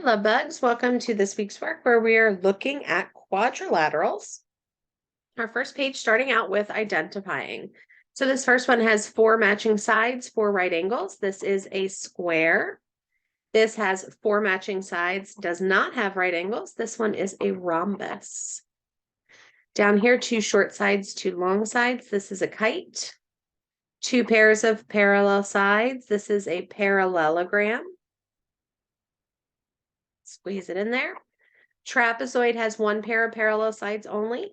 love bugs. Welcome to this week's work where we are looking at quadrilaterals. Our first page starting out with identifying. So this first one has 4 matching sides, 4 right angles. This is a square. This has 4 matching sides, does not have right angles. This one is a rhombus. Down here, 2 short sides, 2 long sides. This is a kite. 2 pairs of parallel sides. This is a parallelogram. Squeeze it in there. Trapezoid has 1 pair of parallel sides only.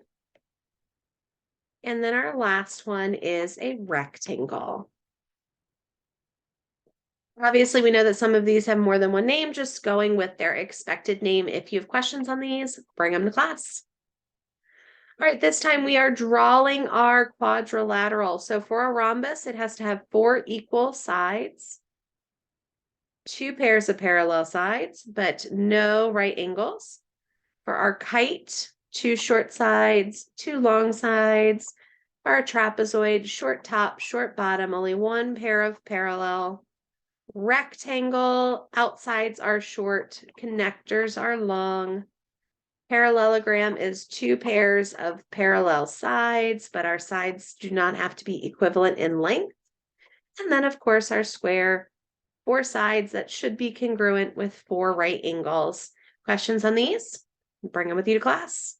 And then our last one is a rectangle. Obviously, we know that some of these have more than one name, just going with their expected name. If you have questions on these, bring them to class. All right, this time we are drawing our quadrilateral. So for a rhombus, it has to have 4 equal sides, 2 pairs of parallel sides, but no right angles. For our kite, 2 short sides, 2 long sides. For our trapezoid, short top, short bottom, only 1 pair of parallel. Rectangle, outsides are short, connectors are long. Parallelogram is 2 pairs of parallel sides, but our sides do not have to be equivalent in length. And then, of course, our square, 4 sides that should be congruent with 4 right angles. Questions on these? Bring them with you to class.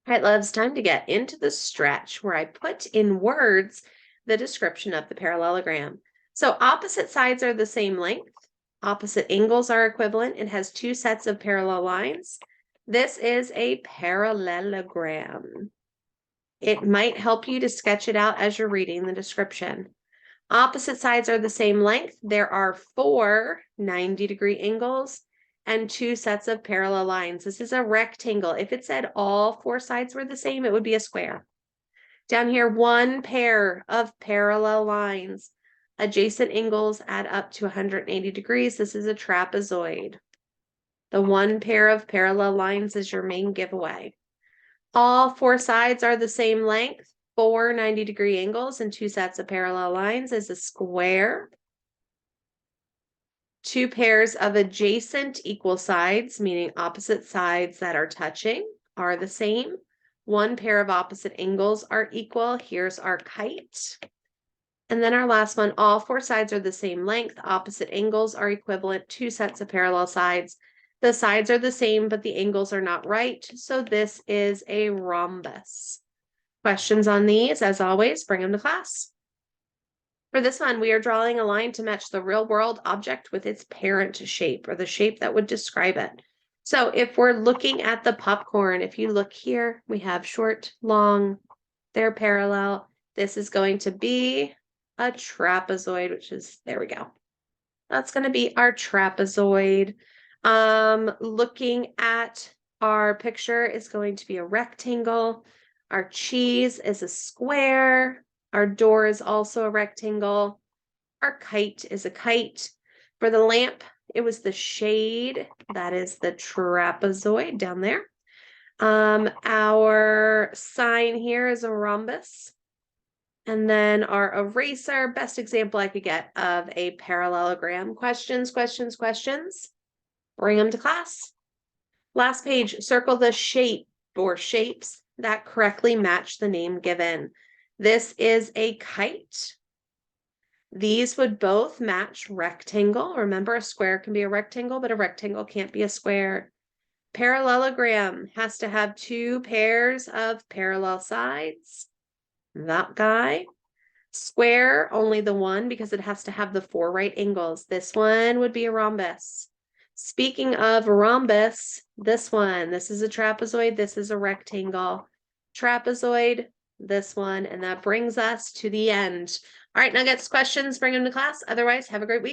All right, loves, time to get into the stretch where I put in words the description of the parallelogram. So opposite sides are the same length. Opposite angles are equivalent. It has 2 sets of parallel lines. This is a parallelogram. It might help you to sketch it out as you're reading the description. Opposite sides are the same length. There are 4 90-degree angles and 2 sets of parallel lines. This is a rectangle. If it said all 4 sides were the same, it would be a square. Down here, 1 pair of parallel lines. Adjacent angles add up to 180 degrees. This is a trapezoid. The 1 pair of parallel lines is your main giveaway. All 4 sides are the same length. 4 90-degree angles and 2 sets of parallel lines is a square. 2 pairs of adjacent equal sides, meaning opposite sides that are touching, are the same. 1 pair of opposite angles are equal. Here's our kite. And then our last one, all 4 sides are the same length. Opposite angles are equivalent. 2 sets of parallel sides. The sides are the same, but the angles are not right. So this is a rhombus. Questions on these, as always, bring them to class. For this one, we are drawing a line to match the real world object with its parent shape, or the shape that would describe it. So if we're looking at the popcorn, if you look here, we have short, long, they're parallel. This is going to be a trapezoid, which is, there we go. That's going to be our trapezoid. Looking at our picture is going to be a rectangle. Our cheese is a square. Our door is also a rectangle. Our kite is a kite. For the lamp, it was the shade. That is the trapezoid down there. Our sign here is a rhombus. And then our eraser, best example I could get of a parallelogram. Questions? Bring them to class. Last page, circle the shape or shapes that correctly match the name given. This is a kite. These would both match rectangle. Remember, a square can be a rectangle, but a rectangle can't be a square. Parallelogram has to have 2 pairs of parallel sides. That guy. Square, only the 1 because it has to have the 4 right angles. This one would be a rhombus. Speaking of rhombus, this is a trapezoid, this is a rectangle. Trapezoid, this one, and that brings us to the end. All right, Nuggets, questions, bring them to class. Otherwise, have a great week.